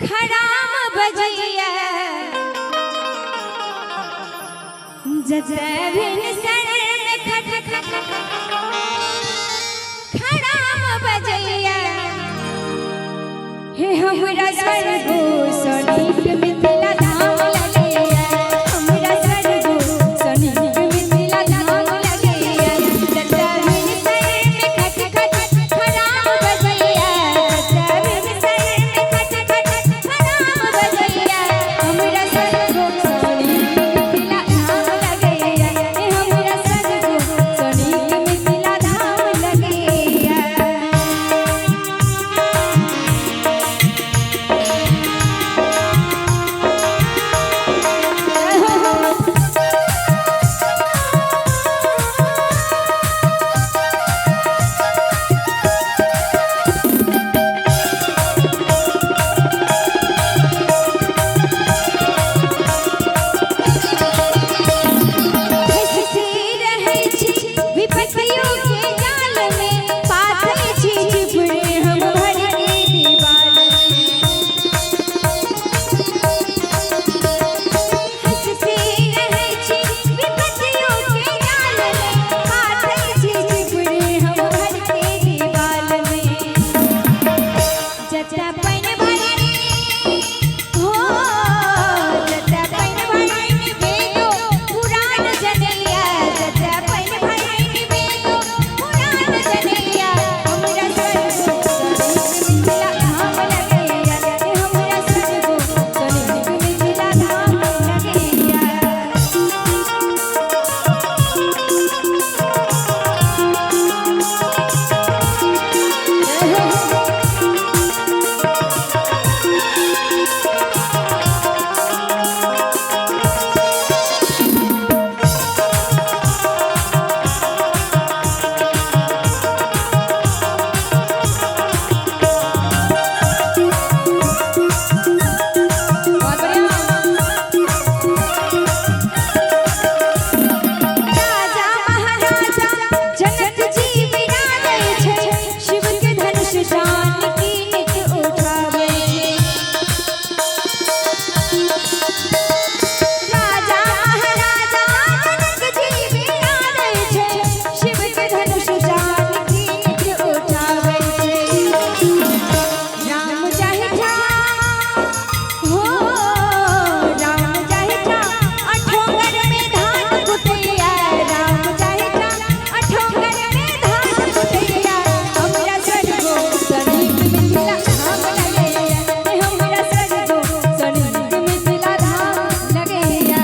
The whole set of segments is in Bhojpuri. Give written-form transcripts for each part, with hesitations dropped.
खराम बजैया जजभिन सर में खट खट खराम बजैया हे हमरा सर्गो सनीक मिथिला धाम लगैया हमरा सर्गो सनीक मिथिला धाम लगैया जजभिन सर में खट खट खराम बजैया जजभिन सर में खट खट खराम बजैया हमरा सर्गो सनीक मिथिला धाम लगैया हे हमरा सर्गो सनीक मिथिला धाम लगैया। विपत्तियों के जाल में पाथे छी चिपड़े हम भर के दीवाल हंसते रहे छी विपत्तियों के जाल में पाथे छी चिपड़े हम भर के दीवाल में जटा पैन भरनी हो जटा पैन भरनी बेगो पुराण जनैया जटा पैन भरनी बेगो पुराण जनैया हमरा सर्गो सनीक मिथिला धाम लगैया हे हमरा सर्गो सनीक मिथिला धाम लगैया। बहुत बढ़िया। राजा महाराजा जनक जी विराजै छै शिव के धनुष जानकी नित उठाबै छै राजा महाराजा जनक जी विराजै छै शिव के धनुष जानकी नित उठाबै छै राम चाहे हो राम चाहे अठोंगर में धान कुटैया राम चाहे अठोंगर में धान कुटैया हमरा सर्गो सनीक मिथिला धाम लगैया हे हमरा सर्गो सनीक मिथिला धाम लगैया।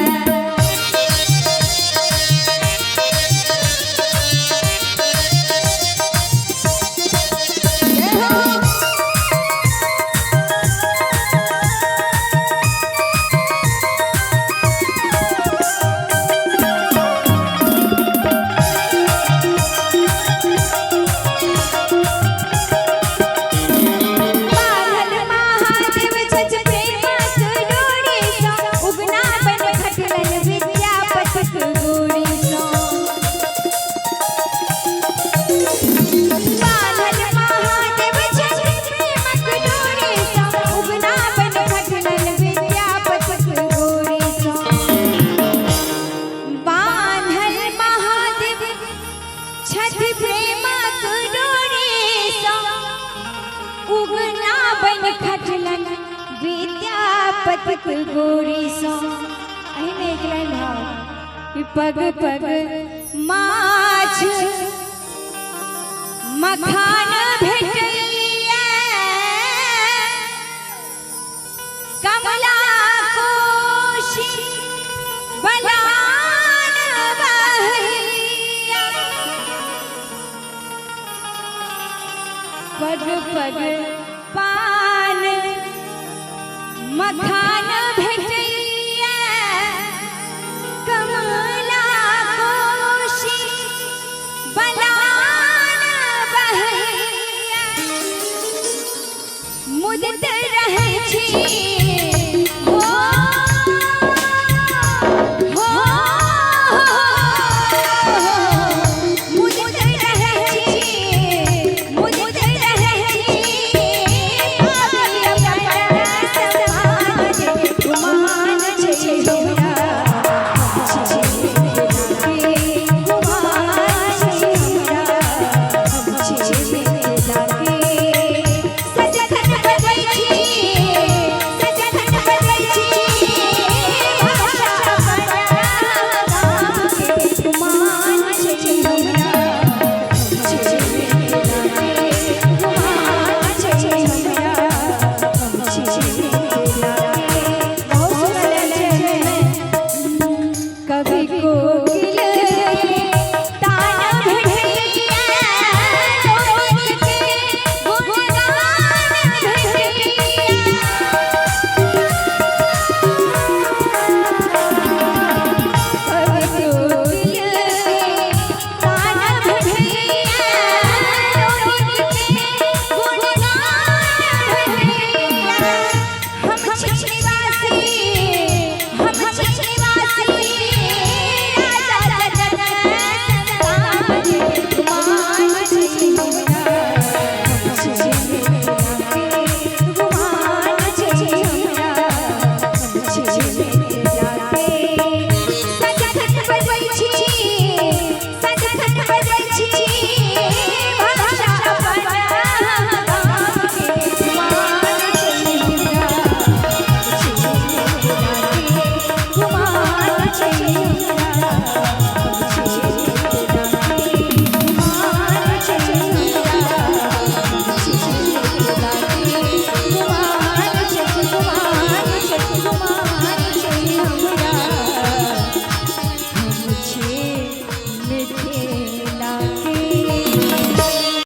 बान्हल महादेव छछ प्रेमक डोरी सँ उगना बन खटलन विद्यापतिक गोरी सँ बान्हल महादेव छछ प्रेमक डोरी सँ उगना बन खटलन विद्यापतिक गोरी सँ बान्हल महादेव छछ प्रेमक डोरी सँ उगना बन खटलन विद्यापतिक गोरी सँ। एही में एक लाइन भाव कि पग पग माछ मखान भेटैया कमला कोशी बलान बहैया पग पग पान मखान